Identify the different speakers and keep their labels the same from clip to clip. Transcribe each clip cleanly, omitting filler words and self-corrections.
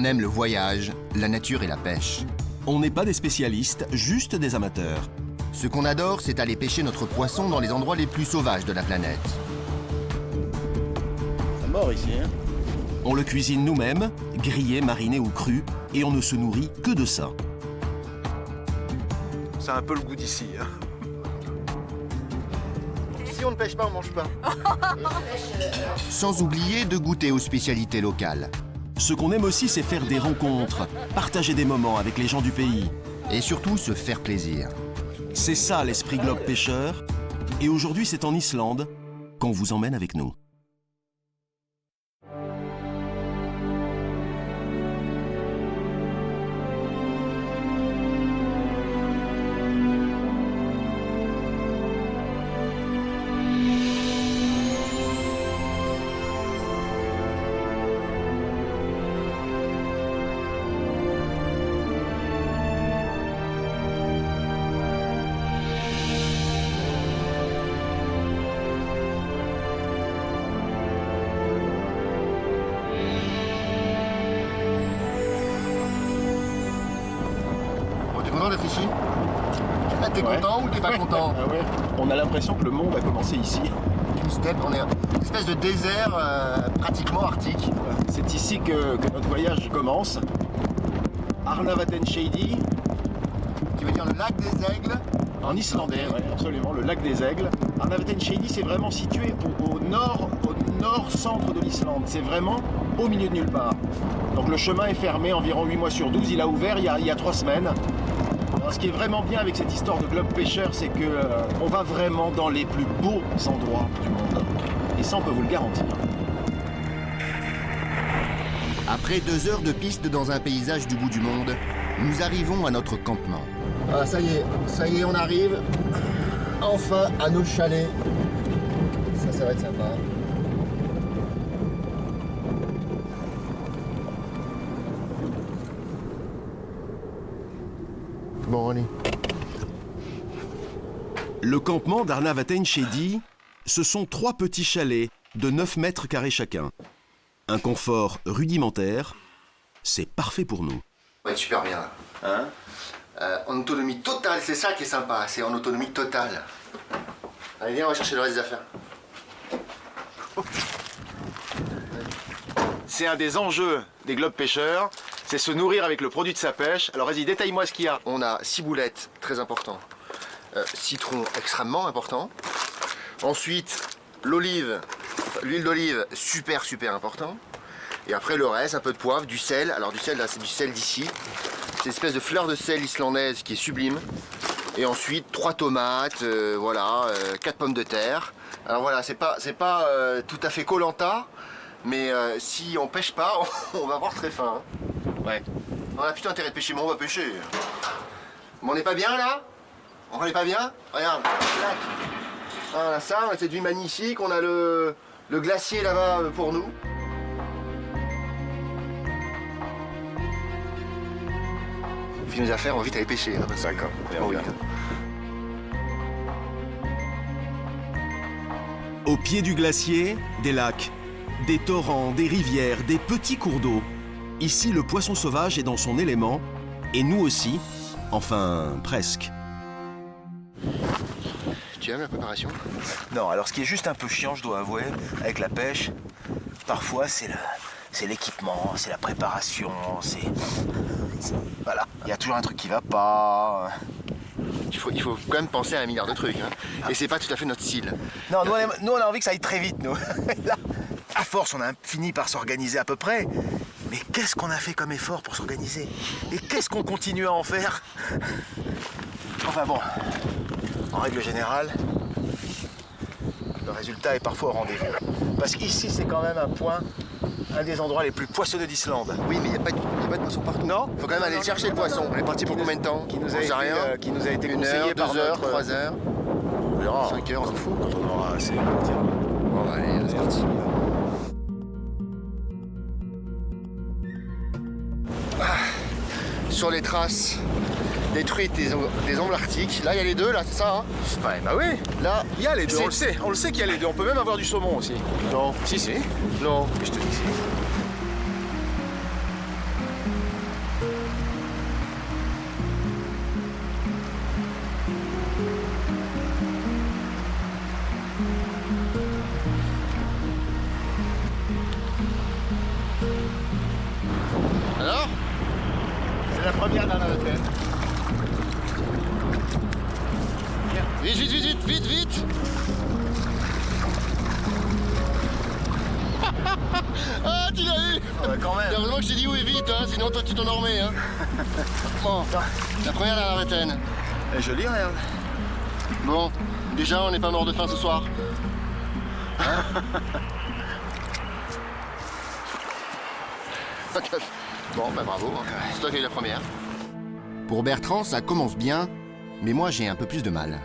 Speaker 1: On aime le voyage, la nature et la pêche.
Speaker 2: On n'est pas des spécialistes, juste des amateurs.
Speaker 1: Ce qu'on adore, c'est aller pêcher notre poisson dans les endroits les plus sauvages de la planète.
Speaker 3: C'est mort ici, hein?
Speaker 2: On le cuisine nous-mêmes, grillé, mariné ou cru, et on ne se nourrit que de ça.
Speaker 3: C'est un peu le goût d'ici, hein?
Speaker 1: Si on ne pêche pas, on mange pas. Sans oublier de goûter aux spécialités locales.
Speaker 2: Ce qu'on aime aussi, c'est faire des rencontres, partager des moments avec les gens du pays.
Speaker 1: Et surtout, se faire plaisir.
Speaker 2: C'est ça l'esprit globe pêcheur. Et aujourd'hui, c'est en Islande qu'on vous emmène avec nous.
Speaker 1: T'es content d'être ici? T'es
Speaker 3: Ouais.
Speaker 1: content ou t'es pas content?
Speaker 3: Ah ouais. On a l'impression que le monde a commencé ici.
Speaker 1: Une steppe, on est une espèce de désert pratiquement arctique.
Speaker 3: C'est ici que notre voyage commence. Arnavatensheiði,
Speaker 1: Tu veux dire le lac des Aigles?
Speaker 3: en islandais, ouais, absolument, le lac des Aigles. Arnavatensheiði, c'est vraiment situé au nord-centre de l'Islande. C'est vraiment au milieu de nulle part. Donc le chemin est fermé environ 8 mois sur 12. Il a ouvert il y a 3 semaines. Alors, ce qui est vraiment bien avec cette histoire de globe pêcheur, c'est que on va vraiment dans les plus beaux endroits du monde. Et ça, on peut vous le garantir.
Speaker 1: Après 2 heures de piste dans un paysage du bout du monde, nous arrivons à notre campement. Ah, ça y est, on arrive enfin à nos chalets. Ça va être sympa. Bon, allez.
Speaker 2: Le campement d'Arnavatensheiði, ce sont 3 petits chalets de 9 mètres carrés chacun. Un confort rudimentaire, c'est parfait pour nous.
Speaker 1: Ouais, super bien.
Speaker 3: Hein?
Speaker 1: En autonomie totale, c'est ça qui est sympa, c'est en autonomie totale. Allez, viens, on va chercher le reste des affaires.
Speaker 3: C'est un des enjeux des globes pêcheurs, c'est se nourrir avec le produit de sa pêche. Alors vas-y, détaille-moi ce qu'il y a.
Speaker 1: On a ciboulettes, très important. Citron, extrêmement important. Ensuite, l'olive, l'huile d'olive, super important. Et après le reste, un peu de poivre, du sel. Alors du sel, là, c'est du sel d'ici. C'est une espèce de fleur de sel islandaise qui est sublime. Et ensuite, 3 tomates, voilà, 4 pommes de terre. Alors voilà, c'est pas tout à fait Koh-Lanta, mais si on pêche pas, on va avoir très faim. Hein.
Speaker 3: Ouais.
Speaker 1: On a plutôt intérêt de pêcher, mais on va pêcher. Mais on n'est pas bien là? On n'est pas bien? Regarde, tac. On a ça, on a cette vue magnifique, on a le glacier là-bas pour nous. On finit nos affaires, on va vite aller pêcher. Hein,
Speaker 3: D'accord.
Speaker 1: oui.
Speaker 2: Au pied du glacier, des lacs, des torrents, des rivières, des petits cours d'eau. Ici, le poisson sauvage est dans son élément, et nous aussi, enfin, presque.
Speaker 1: Tu aimes la préparation?
Speaker 3: Non, alors ce qui est juste un peu chiant, je dois avouer, avec la pêche, parfois c'est l'équipement, c'est la préparation, voilà. Il y a toujours un truc qui va pas.
Speaker 1: Il faut quand même penser à 1 milliard de trucs. Hein. Et c'est pas tout à fait notre style.
Speaker 3: Non, nous on a envie que ça aille très vite, nous. Là, à force, on a fini par s'organiser à peu près. Mais qu'est-ce qu'on a fait comme effort pour s'organiser? Et qu'est-ce qu'on continue à en faire? Enfin bon, en règle générale, le résultat est parfois au rendez-vous. Parce qu'ici, c'est quand même un des endroits les plus poissonneux d'Islande.
Speaker 1: Oui, mais il n'y a pas de poisson partout.
Speaker 3: Non.
Speaker 1: Faut quand même aller chercher le poisson. On est parti pour combien de temps?
Speaker 3: Qui nous
Speaker 1: On
Speaker 3: a
Speaker 1: sait
Speaker 3: été,
Speaker 1: rien.
Speaker 3: qui nous a été
Speaker 1: 1
Speaker 3: conseillé
Speaker 1: heure,
Speaker 3: par
Speaker 1: 2 heures,
Speaker 3: notre-
Speaker 1: 3 heures,
Speaker 3: On verra.
Speaker 1: 5 heures, on s'en fout.
Speaker 3: Quand on aura assez, on va dire.
Speaker 1: Bon, bah, allez, c'est parti. Sur les traces détruites des ombres arctiques. Là, il y a les deux, là, c'est ça, hein?
Speaker 3: Ouais, bah oui.
Speaker 1: Là,
Speaker 3: Il y a les deux,
Speaker 1: c'est-
Speaker 3: on le sait qu'il y a les deux. On peut même avoir du saumon aussi.
Speaker 1: Non,
Speaker 3: Si, si.
Speaker 1: non.
Speaker 3: Je te dis.
Speaker 1: Ah, tu l'as eu.
Speaker 3: Ah bah, quand même.
Speaker 1: Heureusement que je t'ai dit oui vite, hein, sinon toi tu t'endormais. Hein. Bon, la première à la vingtaine.
Speaker 3: Elle est jolie, regarde.
Speaker 1: Bon, déjà on n'est pas mort de faim ce soir. Bon, bah bravo, hein. C'est toi qui as eu la première. Pour Bertrand, ça commence bien, mais moi j'ai un peu plus de mal.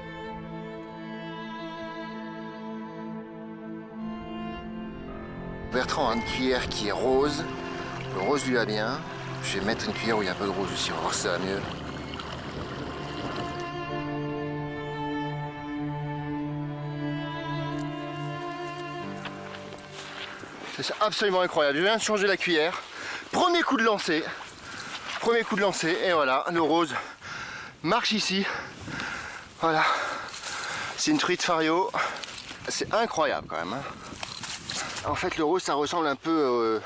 Speaker 1: Bertrand a une cuillère qui est rose. Le rose lui va bien. Je vais mettre une cuillère où il y a un peu de rouge aussi, on va voir si ça va mieux. C'est absolument incroyable. Je viens de changer la cuillère. Premier coup de lancer. Premier coup de lancer. Et voilà, le rose marche ici. Voilà. C'est une truite Fario. C'est incroyable quand même. Hein. En fait, le rose, ça ressemble un peu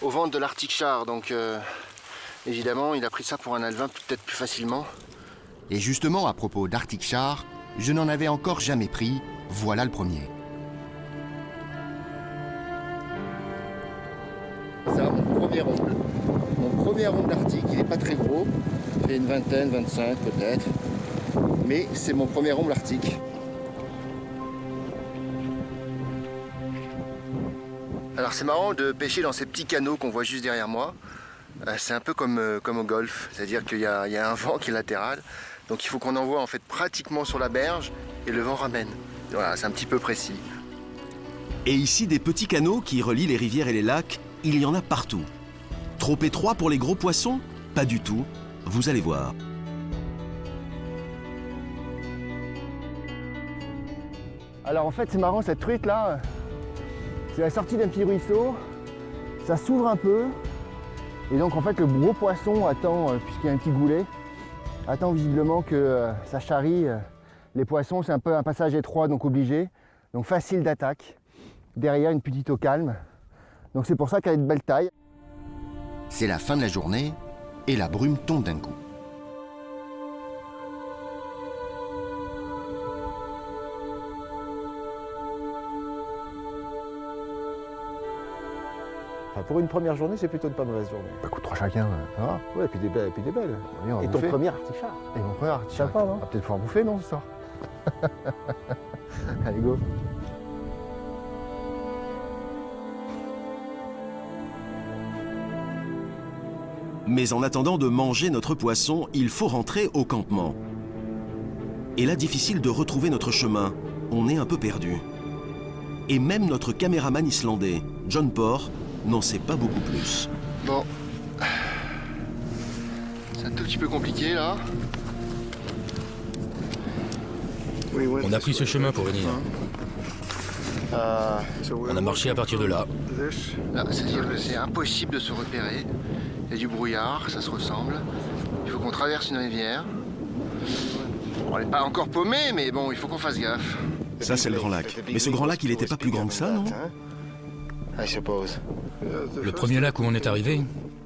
Speaker 1: au ventre de l'Arctic Char. Donc, évidemment, il a pris ça pour un alevin peut-être plus facilement. Et justement, à propos d'Arctic Char, je n'en avais encore jamais pris. Voilà le premier. Ça, mon premier ongle. Mon premier ongle arctique, il n'est pas très gros. Il fait une vingtaine, 25 peut-être. Mais c'est mon premier ongle arctique. Alors c'est marrant de pêcher dans ces petits canaux qu'on voit juste derrière moi. C'est un peu comme au golf. C'est-à-dire qu'il y a un vent qui est latéral. Donc il faut qu'on envoie en fait pratiquement sur la berge et le vent ramène. Voilà, c'est un petit peu précis.
Speaker 2: Et ici, des petits canaux qui relient les rivières et les lacs, il y en a partout. Trop étroit pour les gros poissons? Pas du tout. Vous allez voir.
Speaker 1: Alors en fait c'est marrant, cette truite là, c'est la sortie d'un petit ruisseau, ça s'ouvre un peu, et donc en fait le gros poisson attend, puisqu'il y a un petit goulet, attend visiblement que ça charrie les poissons. C'est un peu un passage étroit, donc obligé, donc facile d'attaque. Derrière une petite eau calme, donc c'est pour ça qu'elle a de belle taille. C'est la fin de la journée et la brume tombe d'un coup.
Speaker 4: Enfin, pour une première journée, c'est plutôt une pas mauvaise journée.
Speaker 1: Bah écoute, 3 chacun, ça va.
Speaker 4: Ouais, et puis des belles.
Speaker 1: Oui, on va
Speaker 4: Et ton
Speaker 1: bouffer.
Speaker 4: premier Arctic Char.
Speaker 1: Et mon frère, tu
Speaker 4: Sympa, non?
Speaker 1: On va peut-être pouvoir bouffer, non, ce soir. Allez, go.
Speaker 2: Mais en attendant de manger notre poisson, il faut rentrer au campement. Et là, difficile de retrouver notre chemin. On est un peu perdu. Et même notre caméraman islandais, John Porr, n'en sait pas beaucoup plus.
Speaker 1: Bon. C'est un tout petit peu compliqué, là.
Speaker 5: On a pris ce chemin pour venir. On a marché à partir de là.
Speaker 1: Là, c'est-à-dire que c'est impossible de se repérer. Il y a du brouillard, ça se ressemble. Il faut qu'on traverse une rivière. Bon, on n'est pas encore paumé, mais bon, il faut qu'on fasse gaffe.
Speaker 2: Ça, c'est le Grand Lac. Mais ce Grand Lac, il n'était pas plus grand que ça, non?
Speaker 1: I suppose.
Speaker 5: Le premier lac où on est arrivé?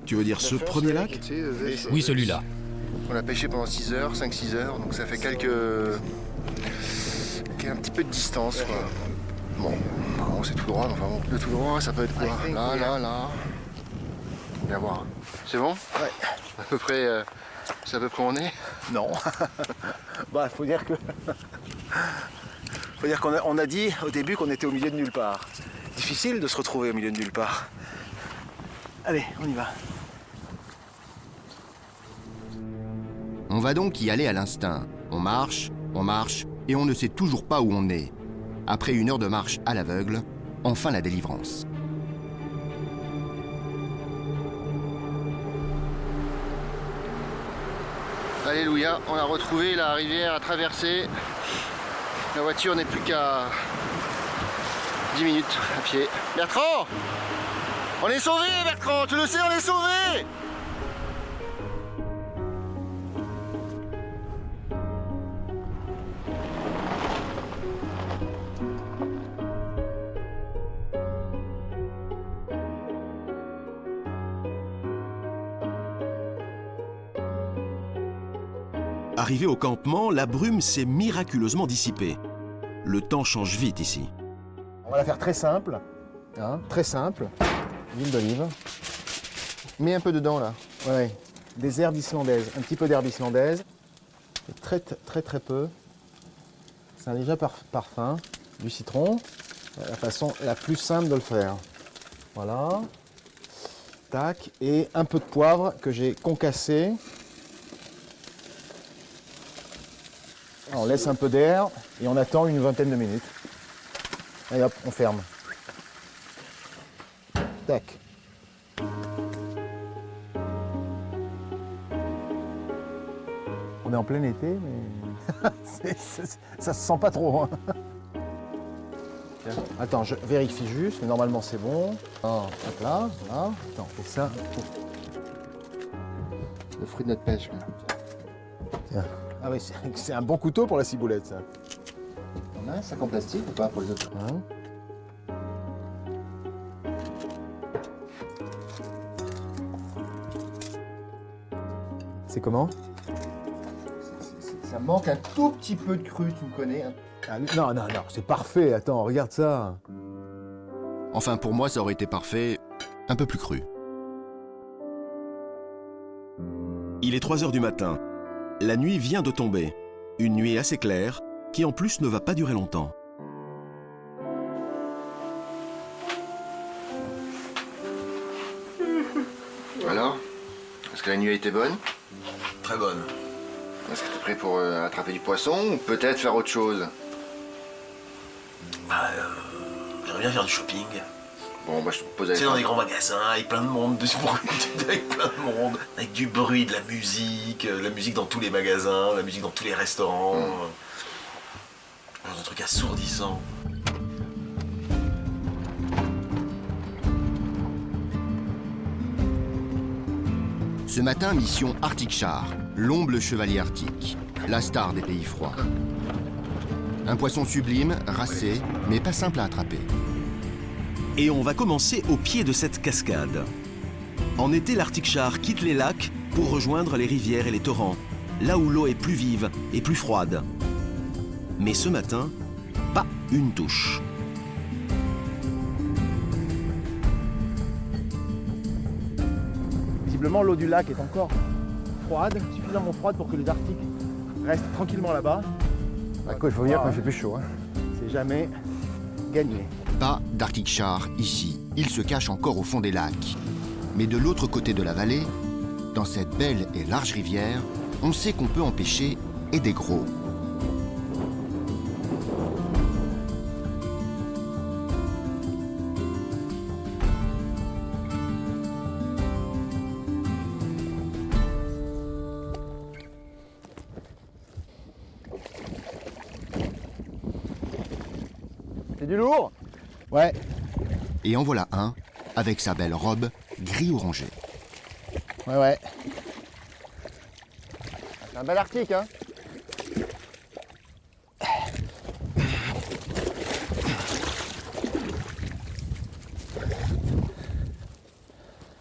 Speaker 2: Tu veux dire ce premier lac?
Speaker 5: Oui, celui-là.
Speaker 1: On a pêché pendant 6 heures, 5-6 heures, donc ça fait un petit peu de distance, quoi. Bon, c'est tout droit, enfin bon, le tout droit, ça peut être quoi? Là. Viens voir. C'est bon?
Speaker 3: Ouais.
Speaker 1: À peu près, c'est à peu près où on est?
Speaker 3: Non. Bah, faut dire qu'on a dit au début qu'on était au milieu de nulle part. Difficile de se retrouver au milieu de nulle part. Allez, on y va.
Speaker 1: On va donc y aller à l'instinct. On marche, et on ne sait toujours pas où on est. Après 1 heure de marche à l'aveugle, enfin la délivrance. Alléluia, on a retrouvé la rivière à traverser. La voiture n'est plus qu'à 10 minutes à pied. Bertrand! On est sauvés, Bertrand! Tu le sais, on est sauvés!
Speaker 2: Arrivé au campement, la brume s'est miraculeusement dissipée. Le temps change vite ici.
Speaker 1: On va la faire très simple.
Speaker 4: Hein, très simple. Huile d'olive.
Speaker 1: Mets un peu dedans là.
Speaker 4: Ouais. Des herbes islandaises. Un petit peu d'herbes islandaises. Et très peu. C'est un léger parfum. Du citron. La façon la plus simple de le faire. Voilà. Tac. Et un peu de poivre que j'ai concassé. On laisse un peu d'air et on attend une vingtaine de minutes. Et hop, on ferme. Tac. On est en plein été, mais ça se sent pas trop. Hein. Tiens, attends, je vérifie juste, mais normalement c'est bon. Ah, hop là, voilà. Attends, on fait ça.
Speaker 1: Le fruit de notre pêche. Là.
Speaker 4: Tiens. Ah oui, c'est un bon couteau pour la ciboulette, ça.
Speaker 1: On a un sac en plastique ou pas pour les autres?
Speaker 4: Hein. C'est comment?
Speaker 1: Ça manque un tout petit peu de cru, tu me connais. Hein.
Speaker 4: Ah, non, c'est parfait. Attends, regarde ça.
Speaker 2: Enfin, pour moi, ça aurait été parfait, un peu plus cru. Il est 3 heures du matin. La nuit vient de tomber. Une nuit assez claire, qui en plus ne va pas durer longtemps.
Speaker 1: Alors? Est-ce que la nuit a été bonne?
Speaker 3: Très bonne.
Speaker 1: Est-ce que tu es prêt pour attraper du poisson ou peut-être faire autre chose?
Speaker 3: J'aimerais bien faire du shopping.
Speaker 1: Bon, bah je te pose la
Speaker 3: C'est dans des grands magasins, avec plein de monde, avec plein de monde, avec du bruit, de la musique dans tous les magasins, la musique dans tous les restaurants. Genre un truc assourdissant.
Speaker 2: Ce matin, mission Arctic Char, l'omble chevalier arctique, la star des pays froids. Un poisson sublime, racé, mais pas simple à attraper. Et on va commencer au pied de cette cascade. En été, l'Arctic Char quitte les lacs pour rejoindre les rivières et les torrents, là où l'eau est plus vive et plus froide. Mais ce matin, pas une touche.
Speaker 4: Visiblement, l'eau du lac est encore froide, suffisamment froide pour que les Arctiques restent tranquillement là-bas.
Speaker 1: il faut venir quand il fait plus chaud. Hein.
Speaker 4: C'est jamais gagné.
Speaker 2: Pas d'Arctic Char ici, il se cache encore au fond des lacs. Mais de l'autre côté de la vallée, dans cette belle et large rivière, on sait qu'on peut en pêcher et des gros.
Speaker 4: C'est du lourd? Ouais.
Speaker 2: Et en voilà un, avec sa belle robe gris-orangé.
Speaker 4: Ouais. C'est un bel Arctique, hein?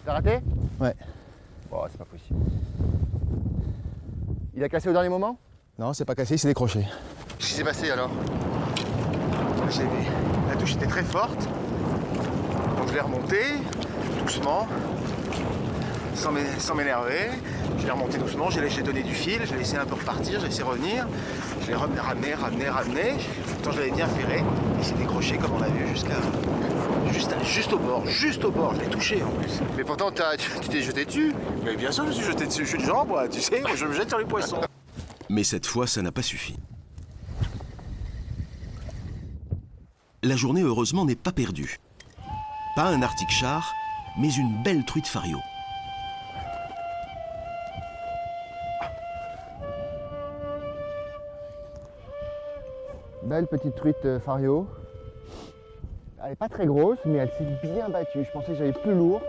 Speaker 4: T'as raté? Ouais.
Speaker 1: Oh, c'est pas possible.
Speaker 4: Il a cassé au dernier moment? Non, c'est pas cassé, il s'est décroché.
Speaker 1: Qu'est-ce qui s'est passé alors?
Speaker 3: La touche était très forte, donc je l'ai remontée doucement, sans m'énerver. Je l'ai remonté doucement, j'ai laissé donner du fil, j'ai laissé un peu repartir, j'ai laissé revenir. Je l'ai ramené. Pourtant je l'avais bien ferré, il s'est décroché comme on l'a vu juste au bord, je l'ai touché en plus.
Speaker 1: Mais pourtant, tu t'es jeté dessus.
Speaker 3: Mais bien sûr je me suis jeté dessus, je suis du genre moi, tu sais, je me jette sur les poissons.
Speaker 2: Mais cette fois, ça n'a pas suffi. La journée, heureusement, n'est pas perdue. Pas un Arctic Char, mais une belle truite fario.
Speaker 4: Belle petite truite fario. Elle n'est pas très grosse, mais elle s'est bien battue. Je pensais que j'avais plus lourd.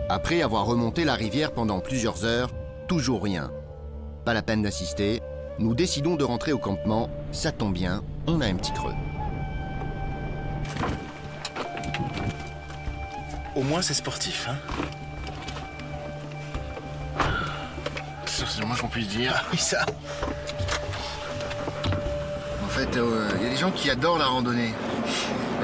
Speaker 2: Après avoir remonté la rivière pendant plusieurs heures, toujours rien. Pas la peine d'insister, nous décidons de rentrer au campement. Ça tombe bien, on a un petit creux.
Speaker 3: Au moins c'est sportif, hein.
Speaker 1: C'est le moins qu'on puisse dire.
Speaker 3: Oui ça.
Speaker 1: fait. Il y a des gens qui adorent la randonnée.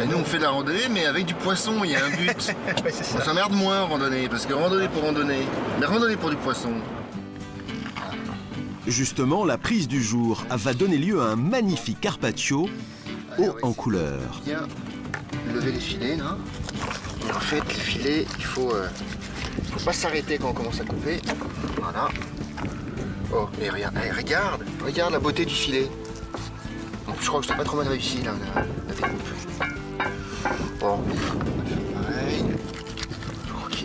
Speaker 1: Et nous, on fait de la randonnée, mais avec du poisson, il y a un but.
Speaker 3: Ouais, c'est ça.
Speaker 1: On s'emmerde moins en randonnée, parce que randonnée pour randonnée, mais randonnée pour du poisson.
Speaker 2: Justement, la prise du jour va donner lieu à un magnifique carpaccio
Speaker 1: Allez,
Speaker 2: haut
Speaker 1: ouais,
Speaker 2: en couleur.
Speaker 1: Bien lever les filets, là. Et en fait, les filets, il faut pas s'arrêter quand on commence à couper. Voilà. Oh, et regarde, regarde la beauté du filet. En plus, je crois que c'est pas trop mal réussi, là, la découpe. Bon, pareil. Ok.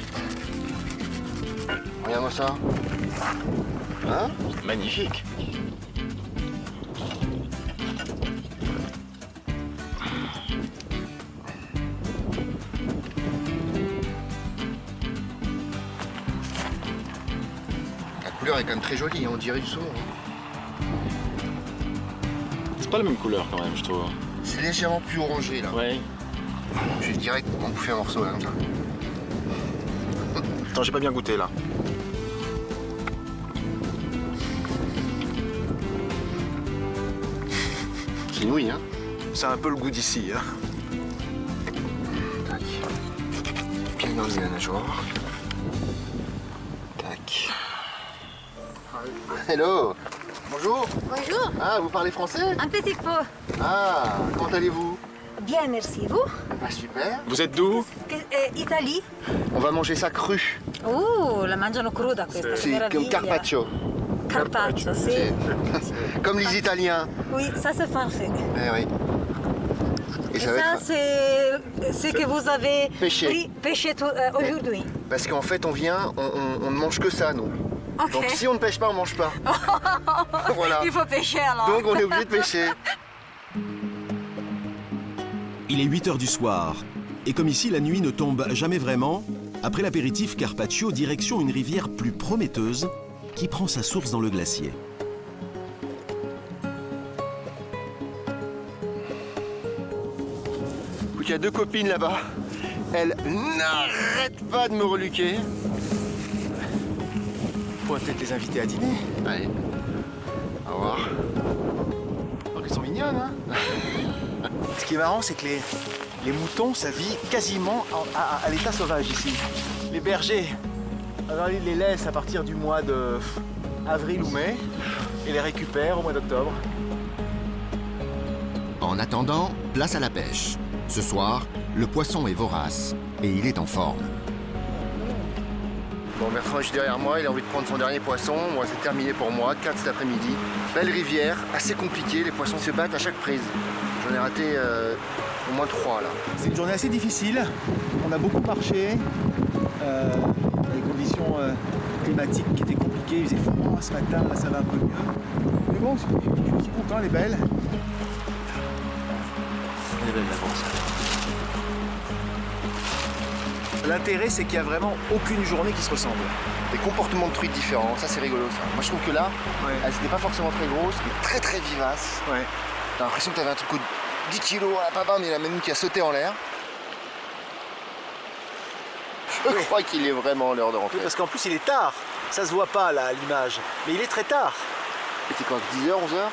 Speaker 1: Regarde-moi ça. Hein?
Speaker 3: Magnifique.
Speaker 1: La couleur est quand même très jolie, hein, on dirait du saumon.
Speaker 6: C'est pas la même couleur quand même, je trouve.
Speaker 1: C'est légèrement plus orangé, là.
Speaker 6: Ouais.
Speaker 1: Je dirais qu'on bouffer un morceau, là, comme ça.
Speaker 3: Attends, j'ai pas bien goûté là.
Speaker 1: C'est nouille, hein?
Speaker 3: C'est un peu le goût d'ici. Hein.
Speaker 1: Tac. Bien dans la nageoire. Tac. Hello. Bonjour.
Speaker 7: Bonjour,
Speaker 1: Ah, vous parlez français?
Speaker 7: un petit peu.
Speaker 1: Ah, comment allez-vous?
Speaker 7: Bien, merci. Vous?
Speaker 1: Ah, super.
Speaker 6: Vous êtes d'où?
Speaker 7: Italie?
Speaker 1: On va manger ça cru.
Speaker 7: Oh, la mangiano cruda questa, che
Speaker 1: C'est comme
Speaker 7: meraviglia.
Speaker 1: carpaccio.
Speaker 7: Carpaccio, sì.
Speaker 1: Comme les Italiens.
Speaker 7: Oui, ça c'est parfait.
Speaker 1: Eh oui. Et
Speaker 7: Et
Speaker 1: ça va
Speaker 7: ça,
Speaker 1: être...
Speaker 7: c'est ce que vous avez
Speaker 1: Pêché.
Speaker 7: pêché aujourd'hui.
Speaker 1: Parce qu'en fait, on vient, on ne mange que ça, nous.
Speaker 7: Ok.
Speaker 1: Donc si on ne pêche pas, on mange pas. Voilà.
Speaker 7: Il faut pêcher alors.
Speaker 1: Donc on est obligé de pêcher.
Speaker 2: Il est 8 heures du soir. Et comme ici, la nuit ne tombe jamais vraiment, après l'apéritif carpaccio, direction une rivière plus prometteuse qui prend sa source dans le glacier.
Speaker 1: Il y a deux copines là-bas. Elles n'arrêtent pas de me reluquer.
Speaker 3: On pourrait peut-être les inviter à dîner.
Speaker 1: Allez. Au revoir. Oh, elles sont mignonnes, hein?
Speaker 3: Ce qui est marrant, c'est que les moutons, ça vit quasiment à l'état sauvage ici. Les bergers, alors ils les laissent à partir du mois de avril ou mai et les récupèrent au mois d'octobre.
Speaker 8: En attendant, place à la pêche. Ce soir, le poisson est vorace et il est en forme.
Speaker 1: Bon, Bertrand est juste derrière moi, il a envie de prendre son dernier poisson. Moi, c'est terminé pour moi, 4 cet après-midi. Belle rivière, assez compliquée, les poissons se battent à chaque prise. J'en ai raté au moins 3 là.
Speaker 3: C'est une journée assez difficile. On a beaucoup marché. Les conditions climatiques qui étaient compliquées. Il faisait froid ce matin, là ça va un peu mieux. Mais bon, je suis content, elle est belle. Elle est belle l'avance. L'intérêt, c'est qu'il n'y a vraiment aucune journée qui se ressemble.
Speaker 1: Des comportements de truites différents, ça c'est rigolo ça. Moi je trouve que là,
Speaker 3: Ouais.
Speaker 1: elles n'étaient pas forcément très grosses, mais très très vivaces.
Speaker 3: Ouais.
Speaker 1: T'as l'impression que t'avais un truc de 10 kilos à la papa, mais il y en a même une qui a sauté en l'air. Je crois qu'il est vraiment l'heure de rentrer.
Speaker 3: Parce qu'en plus, il est tard. Ça se voit pas là à l'image. Mais il est très tard.
Speaker 1: C'était quoi, 10h, 11h?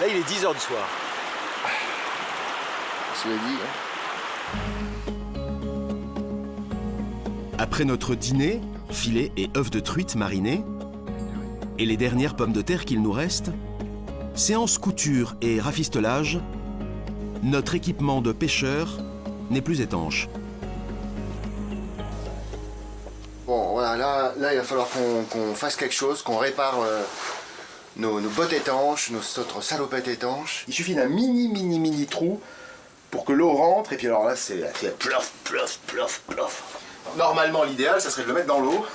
Speaker 3: Là, il est 10h du soir.
Speaker 1: Cela dit, hein.
Speaker 2: Après notre dîner, filet et œufs de truite marinés, et les dernières pommes de terre qu'il nous reste, séance couture et rafistolage, notre équipement de pêcheur n'est plus étanche.
Speaker 1: Bon, voilà, là il va falloir qu'on fasse quelque chose, qu'on répare nos bottes étanches, notre salopette étanche. Il suffit d'un mini trou pour que l'eau rentre, et puis alors là, c'est plof, plof, plof, plof. Normalement, l'idéal, ça serait de le mettre dans l'eau.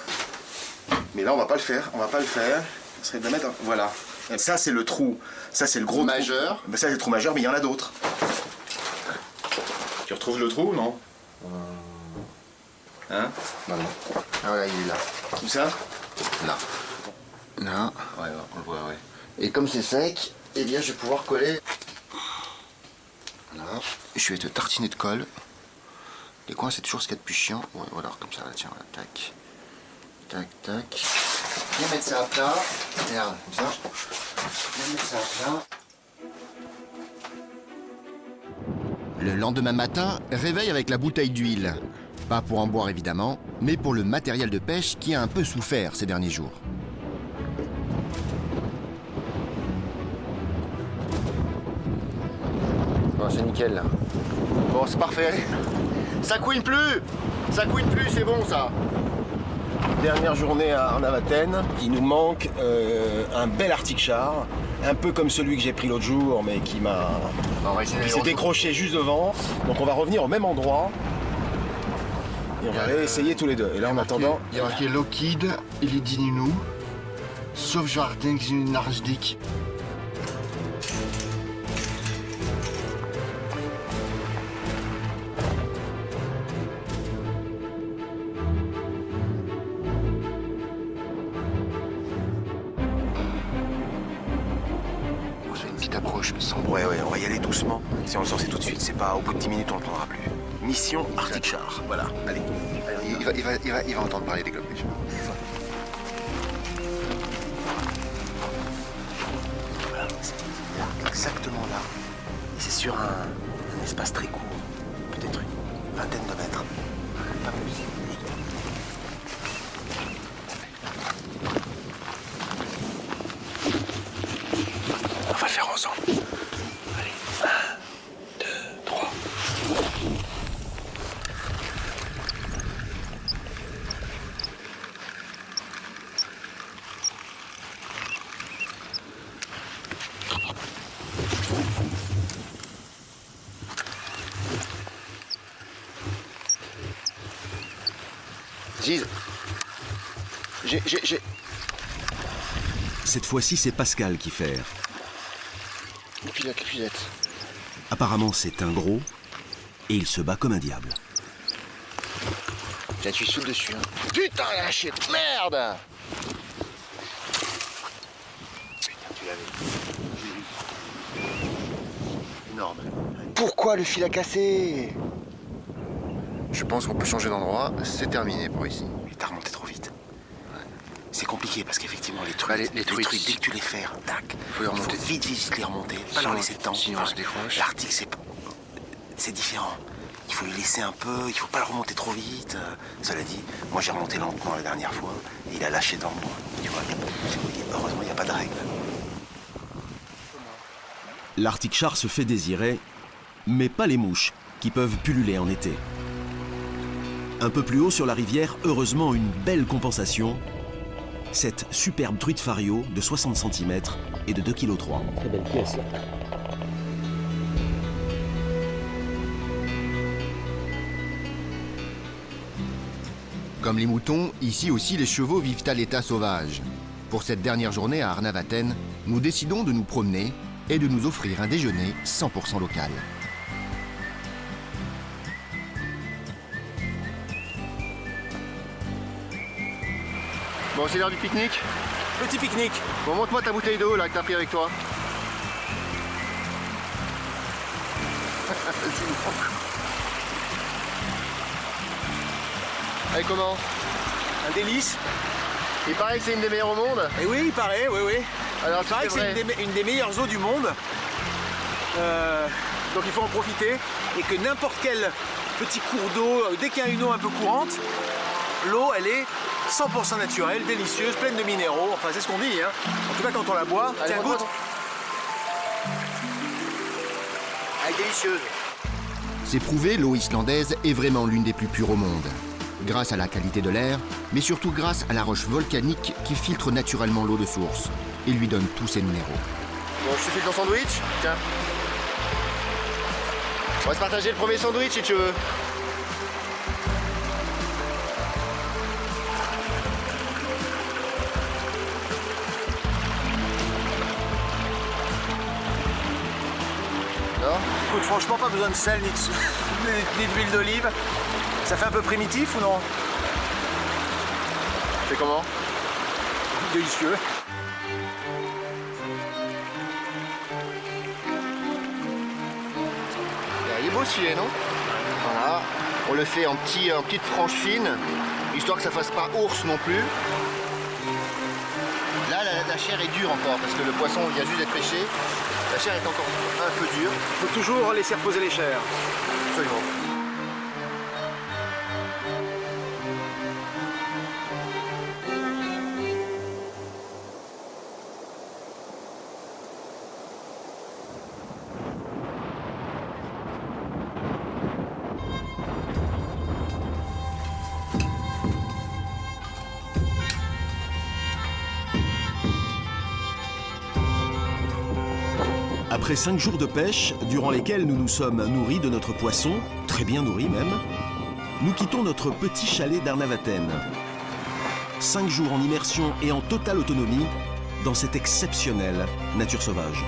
Speaker 1: Mais là, on va pas le faire, Ça serait de le mettre, voilà. Et ça, c'est le trou. Ça, c'est le gros
Speaker 8: Majeur.
Speaker 1: trou. Ben, ça, c'est le trou majeur, mais il y en a d'autres. Tu retrouves le trou, non? Hein?
Speaker 8: Non, non. Ah voilà, il est là.
Speaker 1: Tout ça?
Speaker 8: Là. Là.
Speaker 1: Ouais, on le voit, ouais.
Speaker 8: Et comme c'est sec, eh bien, je vais pouvoir coller.
Speaker 1: Là. Je vais te tartiner de colle. Les coins, c'est toujours ce qu'il y a de plus chiant. Ouais, voilà, comme ça, là, tiens, voilà, tac. Tac, tac. Viens mettre ça à plat. Regarde, ça. Viens mettre ça à plat.
Speaker 8: Le lendemain matin, réveil avec la bouteille d'huile. Pas pour en boire évidemment, mais pour le matériel de pêche qui a un peu souffert ces derniers jours.
Speaker 1: Bon, c'est nickel là. Bon, c'est parfait. Ça couine plus. Ça couine plus, c'est bon ça.
Speaker 3: Dernière journée à Arnavaten, il nous manque un bel Arctic Char, un peu comme celui que j'ai pris l'autre jour, mais qui s'est décroché juste devant. Donc on va revenir au même endroit et on va aller essayer tous les deux. Et là en attendant,
Speaker 1: il y a marqué Lockheed, il est Dinu, Sauvegarden Nardik. Approche sans
Speaker 3: ouais, on va y aller doucement. Si on le sort, c'est tout de suite. C'est pas au bout de 10 minutes, on le prendra plus. Mission Arctic Char. Voilà, allez.
Speaker 1: Il va entendre parler des globes.
Speaker 3: Voilà, c'est exactement là. Et c'est sur un espace très court. Peut-être une vingtaine de mètres. Pas plus. On va le faire ensemble. Allez, 1, 2, 3.
Speaker 1: Ziz, j'ai...
Speaker 2: Cette fois-ci, c'est Pascal qui fait.
Speaker 1: La cuisette.
Speaker 2: Apparemment, c'est un gros, et il se bat comme un diable.
Speaker 1: Tiens, tu sautes dessus. Hein. Putain, la chier de merde! Putain, tu l'avais. Énorme. Pourquoi le fil a cassé? Je pense qu'on peut changer d'endroit. C'est terminé pour ici.
Speaker 3: Mais t'as remonté trop vite. C'est compliqué parce qu'effectivement, les trucs,
Speaker 1: Bah, les trucs,
Speaker 3: dès que tu les fais, tac,
Speaker 1: faut les remonter.
Speaker 3: vite les remonter, pas leur laisser le temps.
Speaker 1: Sinon, on se décroche.
Speaker 3: L'Arctique, c'est différent. Il faut lui laisser un peu, il faut pas le remonter trop vite. Cela dit, moi j'ai remonté lentement la dernière fois et il a lâché dans moi. Tu vois, heureusement, il n'y a pas de règle.
Speaker 2: L'Arctic Char se fait désirer, mais pas les mouches, qui peuvent pulluler en été. Un peu plus haut sur la rivière, heureusement une belle compensation. Cette superbe truite fario de 60 cm et de 2,3 kg.
Speaker 4: Très belle pièce.
Speaker 8: Comme les moutons, ici aussi les chevaux vivent à l'état sauvage. Pour cette dernière journée à Arnavaten, nous décidons de nous promener et de nous offrir un déjeuner 100% local.
Speaker 1: Bon, c'est l'heure du pique-nique.
Speaker 3: Petit pique-nique.
Speaker 1: Bon, montre-moi ta bouteille d'eau là que t'as pris avec toi. Allez, comment?
Speaker 3: Un délice.
Speaker 1: Il paraît que c'est une des meilleures au monde.
Speaker 3: Et oui, il paraît, oui.
Speaker 1: Alors,
Speaker 3: Il paraît que c'est une des meilleures eaux du monde. Donc il faut en profiter. Et que n'importe quel petit cours d'eau, dès qu'il y a une eau un peu courante, l'eau, elle est 100% naturelle, délicieuse, pleine de minéraux. Enfin, c'est ce qu'on dit. Hein. En tout cas, quand on la boit,
Speaker 1: Allez,
Speaker 3: tiens, goûte.
Speaker 1: Elle est délicieuse.
Speaker 8: C'est prouvé, l'eau islandaise est vraiment l'une des plus pures au monde. Grâce à la qualité de l'air, mais surtout grâce à la roche volcanique qui filtre naturellement l'eau de source et lui donne tous ses minéraux.
Speaker 1: Bon, je te file ton sandwich. Tiens. On va se partager le premier sandwich si tu veux. Non?
Speaker 3: Écoute, franchement, pas besoin de sel ni d'huile d'olive. Ça fait un peu primitif ou non?
Speaker 1: C'est comment?
Speaker 3: Délicieux.
Speaker 1: Il est beau ce filet, non? Voilà. On le fait en petite frange fine, histoire que ça fasse pas ours non plus. chair est dure encore parce que le poisson vient juste d'être pêché. La chair est encore un peu dure.
Speaker 3: Il faut toujours laisser reposer les chairs.
Speaker 1: Absolument.
Speaker 2: Après 5 jours de pêche, durant lesquels nous nous sommes nourris de notre poisson, très bien nourris même, nous quittons notre petit chalet d'Arnavaten. 5 jours en immersion et en totale autonomie dans cette exceptionnelle nature sauvage.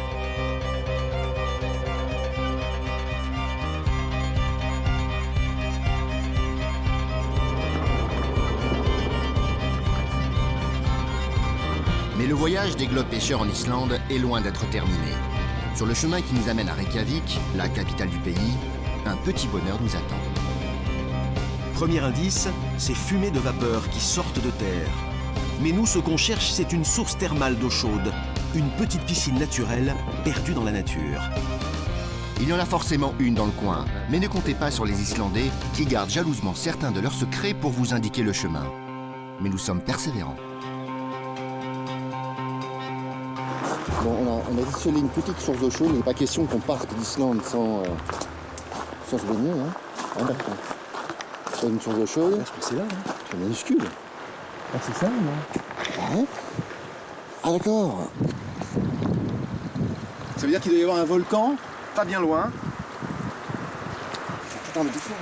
Speaker 8: Mais le voyage des globes-pêcheurs en Islande est loin d'être terminé. Sur le chemin qui nous amène à Reykjavik, la capitale du pays, un petit bonheur nous attend.
Speaker 2: Premier indice, ces fumées de vapeur qui sortent de terre. Mais nous, ce qu'on cherche, c'est une source thermale d'eau chaude, une petite piscine naturelle perdue dans la nature.
Speaker 8: Il y en a forcément une dans le coin, mais ne comptez pas sur les Islandais qui gardent jalousement certains de leurs secrets pour vous indiquer le chemin. Mais nous sommes persévérants.
Speaker 1: Bon, on a isolé une petite source d'eau chaude, il n'est pas question qu'on parte d'Islande sans se baigner. Hein. Ah, d'accord. C'est une source d'eau chaude.
Speaker 4: Je crois que c'est là. Hein.
Speaker 1: C'est minuscule.
Speaker 4: Ah, c'est ça, non?
Speaker 1: Ouais. Ah, d'accord.
Speaker 3: Ça veut dire qu'il doit y avoir un volcan, pas bien loin.
Speaker 1: Attends, mais doucement.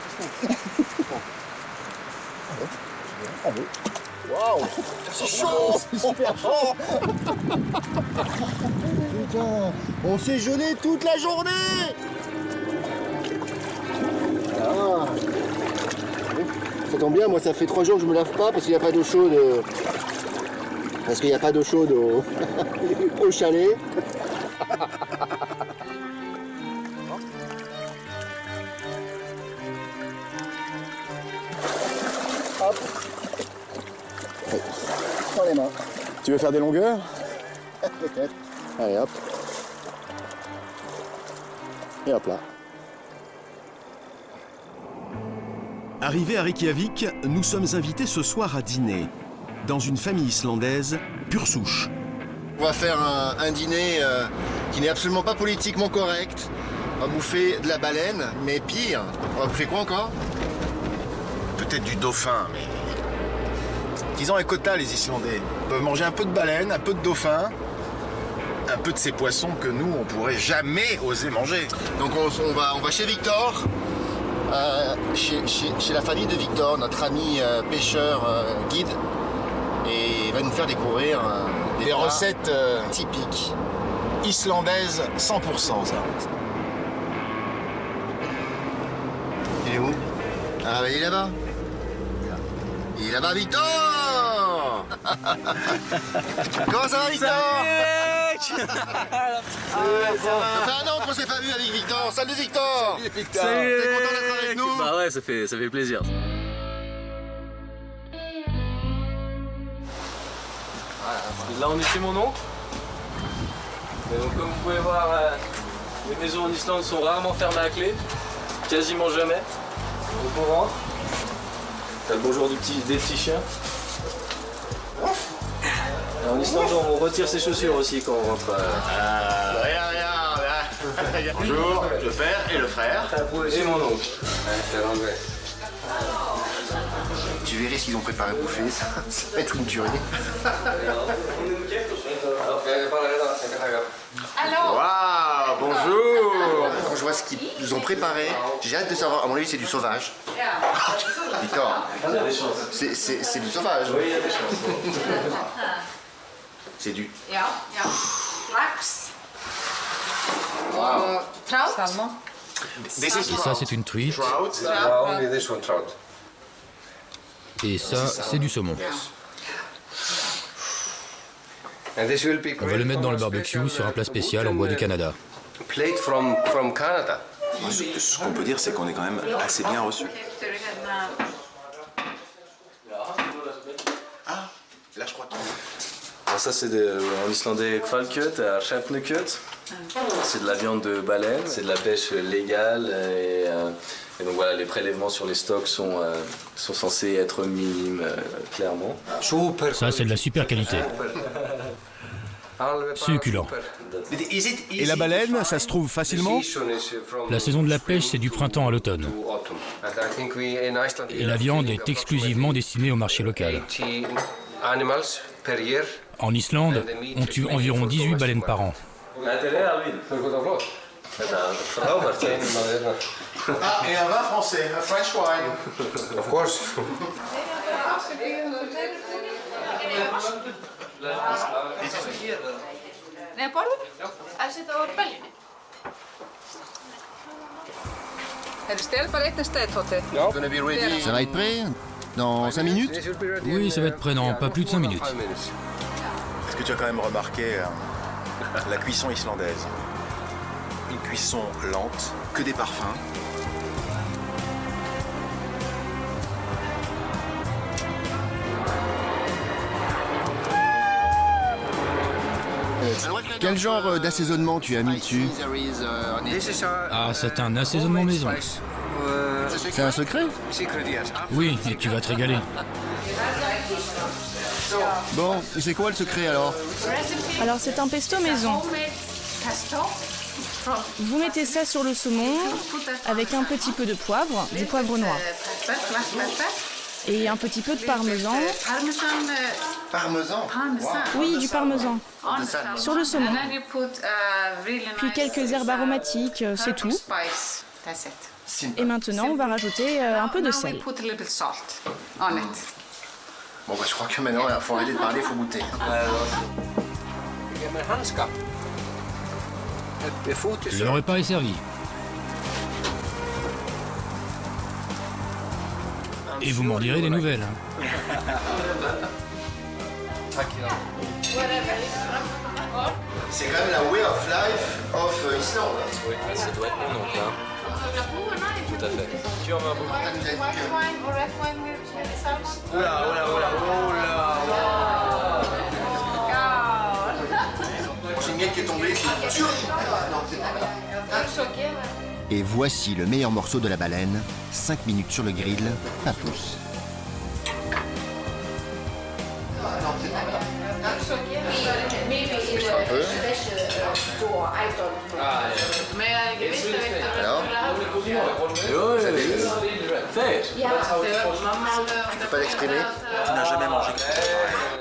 Speaker 1: Ah oui. Waouh, c'est chaud. C'est super chaud. Putain, on s'est gelé toute la journée. Ah. Ça tombe bien, moi ça fait 3 jours que je me lave pas parce qu'il n'y a pas d'eau chaude. Parce qu'il n'y a pas d'eau chaude au chalet. Hop. Dans les mains.
Speaker 3: Tu veux faire des longueurs?
Speaker 1: Peut-être. Allez hop. Et hop là.
Speaker 2: Arrivés à Reykjavik, nous sommes invités ce soir à dîner, dans une famille islandaise pure souche.
Speaker 1: On va faire un dîner qui n'est absolument pas politiquement correct. On va bouffer de la baleine, mais pire. On va bouffer quoi encore?
Speaker 3: Peut-être du dauphin, mais... Ils ont un quota, les Islandais. Ils peuvent manger un peu de baleine, un peu de dauphin, un peu de ces poissons que nous, on pourrait jamais oser manger.
Speaker 1: Donc on va chez Victor, chez la famille de Victor, notre ami pêcheur guide, et il va nous faire découvrir
Speaker 3: Des
Speaker 1: plats
Speaker 3: recettes
Speaker 1: typiques.
Speaker 3: islandaises 100%, ça.
Speaker 1: Il est où? Ah bah il est là-bas. Il est là-bas, Victor. Comment ça va, Victor? Ça fait un an qu'on s'est pas vu avec Victor. Salut Victor.
Speaker 3: Salut, Victor.
Speaker 1: T'es content d'être avec nous?
Speaker 9: Bah ouais, ça fait plaisir. Là on est chez mon oncle. Et donc, comme vous pouvez voir, les maisons en Islande sont rarement fermées à clé, quasiment jamais. Donc on rentre. T'as le bonjour des petits chiens. Et en Islande on retire ses chaussures aussi quand on rentre.
Speaker 1: Regarde. Bonjour, le père et le frère.
Speaker 9: Et mon oncle.
Speaker 1: Tu verrais ce qu'ils ont préparé à bouffer, ça va être une tuerie. Waouh, bonjour. Quand je vois ce qu'ils nous ont préparé, j'ai hâte de savoir. À mon avis, c'est du sauvage. Victor,
Speaker 9: Il y a des chances.
Speaker 1: c'est du sauvage.
Speaker 9: Oui, il y a des chances.
Speaker 1: C'est du.
Speaker 7: Ja, ja. Lax. Trout. Salmon.
Speaker 5: Ça, c'est une truite. Et ça, c'est du saumon. On va le mettre dans le barbecue sur un plat spécial en bois du Canada.
Speaker 3: Ce qu'on peut dire, c'est qu'on est quand même assez bien reçus.
Speaker 1: Ah, là je crois que.
Speaker 9: Alors ça c'est en islandais kvalkjöt, kjærnekjöt. C'est de la viande de baleine, c'est de la pêche légale et donc voilà, les prélèvements sur les stocks sont censés être minimes, clairement.
Speaker 5: Ça, c'est de la super qualité. Succulent.
Speaker 3: Et la baleine, ça se trouve facilement?
Speaker 5: La saison de la pêche, c'est du printemps à l'automne. Et la viande est exclusivement destinée au marché local. En Islande, on tue environ 18 baleines par an.
Speaker 3: Ah, et un vin français, un French wine.
Speaker 1: Of course.
Speaker 7: Nei, borðum? Að setja á beljunni. Stel bara einn stað, Tóti.
Speaker 1: Gonna be ready.
Speaker 8: Ça va être prêt? Dans 5 minutes?
Speaker 5: Oui, ça va être prêt dans pas plus de 5 minutes.
Speaker 3: Est-ce que tu as quand même remarqué la cuisson islandaise? Une cuisson lente, que des parfums.
Speaker 8: Quel genre d'assaisonnement tu as mis dessus?
Speaker 5: Ah, c'est un assaisonnement maison.
Speaker 8: C'est un secret?
Speaker 5: Oui, et tu vas te régaler.
Speaker 8: Bon, et c'est quoi le secret alors?
Speaker 10: Alors c'est un pesto maison. Vous mettez ça sur le saumon avec un petit peu de poivre, du poivre noir. Et un petit peu de parmesan.
Speaker 1: Parmesan.
Speaker 10: Oui, du parmesan. Sur le saumon. Puis quelques herbes aromatiques, c'est tout. Et maintenant, on va rajouter un peu de sel.
Speaker 1: Bon, bah, je crois que maintenant, il faut arrêter de parler, il faut goûter.
Speaker 5: Le repas est servi. Et vous m'en direz des nouvelles.
Speaker 1: C'est quand même la way of life of Islande.
Speaker 9: Oui, ça doit être mon oncle, hein. Tout à fait. Qui en a beaucoup?
Speaker 1: J'ai une miette qui est tombée, c'est dur.
Speaker 8: Et voici le meilleur morceau de la baleine. 5 minutes sur le grill, pas plus.
Speaker 1: Un peu. Alors, tu peux pas l'exprimer?
Speaker 3: Tu n'as jamais mangé quelque chose pareil.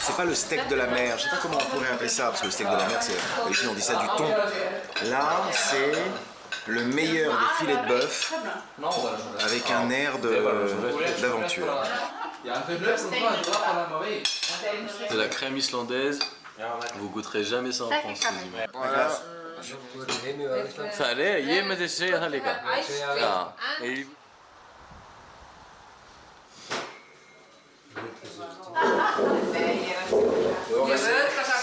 Speaker 3: C'est pas le steak de la mer, je sais pas comment on pourrait appeler ça, parce que le steak de la mer, c'est, ici on dit ça du thon. Là, c'est le meilleur des filets de bœuf avec un air d'aventure.
Speaker 9: C'est la crème islandaise. Vous goûterez jamais ça en France, quasiment.
Speaker 1: Voilà.
Speaker 9: Ça allait, yéme de chez Halika.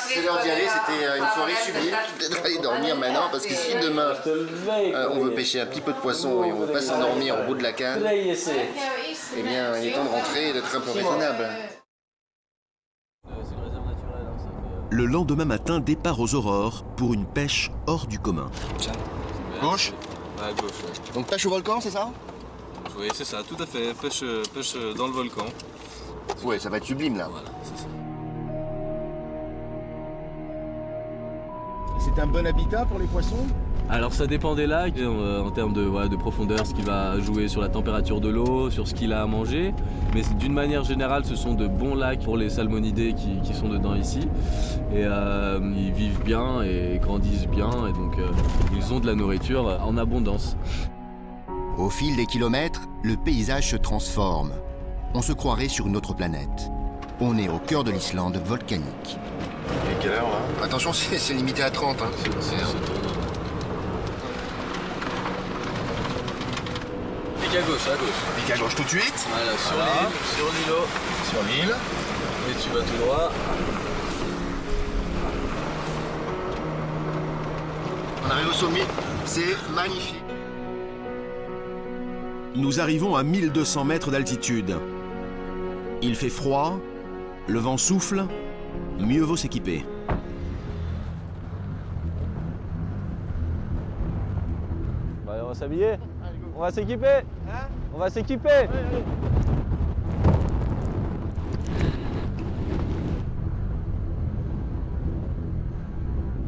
Speaker 1: C'est l'heure d'y aller, c'était une soirée sublime. Peut-être aller dormir maintenant, parce que si demain on veut pêcher un petit peu de poisson et on veut pas s'endormir au bout de la canne, eh bien il est temps de rentrer et d'être un peu raisonnable.
Speaker 2: Le lendemain matin, départ aux aurores pour une pêche hors du commun.
Speaker 1: Gauche.
Speaker 9: À gauche, ouais.
Speaker 1: Donc pêche au volcan, c'est ça?
Speaker 9: Oui, c'est ça, tout à fait. Pêche dans le volcan.
Speaker 1: Ouais, ça va être sublime là.
Speaker 9: Voilà, c'est ça.
Speaker 4: C'est un bon habitat pour les poissons?
Speaker 9: Alors ça dépend des lacs, en termes de profondeur, ce qui va jouer sur la température de l'eau, sur ce qu'il a à manger. Mais d'une manière générale, ce sont de bons lacs pour les salmonidés qui sont dedans ici. Et ils vivent bien et grandissent bien, et donc ils ont de la nourriture en abondance.
Speaker 8: Au fil des kilomètres, le paysage se transforme. On se croirait sur une autre planète. On est au cœur de l'Islande volcanique.
Speaker 3: Et quelle heure là?
Speaker 1: Attention, c'est limité à 30. Hein.
Speaker 9: Pique à gauche, à gauche.
Speaker 3: Pique à gauche tout de suite.
Speaker 9: Voilà, sur l'îlot.
Speaker 3: Sur l'île.
Speaker 9: Et tu vas tout droit.
Speaker 1: On arrive au sommet, c'est magnifique.
Speaker 2: Nous arrivons à 1200 mètres d'altitude. Il fait froid, le vent souffle mieux vaut s'équiper.
Speaker 9: Bah, allez, on va s'habiller. On va s'équiper. On va s'équiper.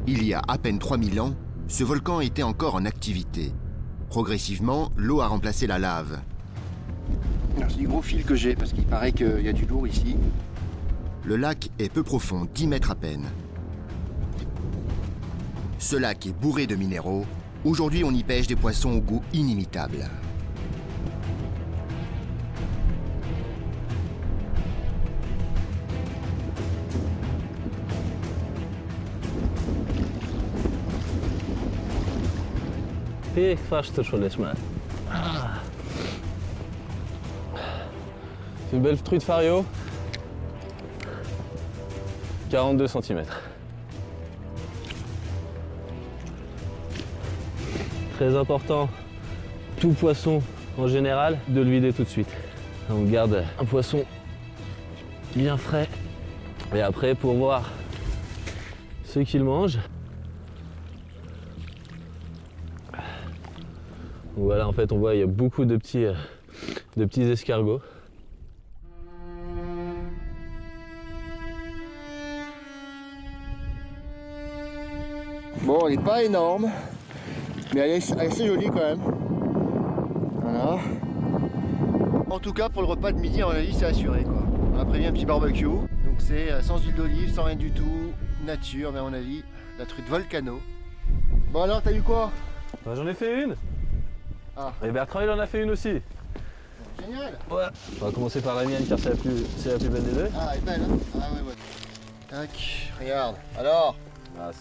Speaker 8: Il y a à peine 3000 ans, ce volcan était encore en activité. Progressivement, l'eau a remplacé la lave.
Speaker 1: C'est du gros fil que j'ai parce qu'il paraît qu'il y a du lourd ici.
Speaker 8: Le lac est peu profond, 10 mètres à peine. Ce lac est bourré de minéraux. Aujourd'hui, on y pêche des poissons au goût inimitable.
Speaker 9: Pek fast er zo les maar. C'est une belle truite fario. 42 cm. Très important, tout poisson en général, de le vider tout de suite. On garde un poisson bien frais. Et après, pour voir ceux qui le mangent, voilà, en fait, on voit il y a beaucoup de petits escargots.
Speaker 1: Bon, elle n'est pas énorme, mais elle est assez jolie quand même. Voilà. En tout cas, pour le repas de midi, à mon avis, c'est assuré, quoi. On a prévu un petit barbecue, donc c'est sans huile d'olive, sans rien du tout, nature, mais à mon avis, la truite volcano. Bon alors, t'as eu quoi?
Speaker 9: Bah, j'en ai fait une.
Speaker 1: Ah.
Speaker 9: Et Bertrand, il en a fait une aussi.
Speaker 1: Génial.
Speaker 9: Ouais. On va commencer par la mienne car c'est la plus belle des deux.
Speaker 1: Ah, elle est belle, hein? Ah ouais, ouais. Tac, regarde. Alors,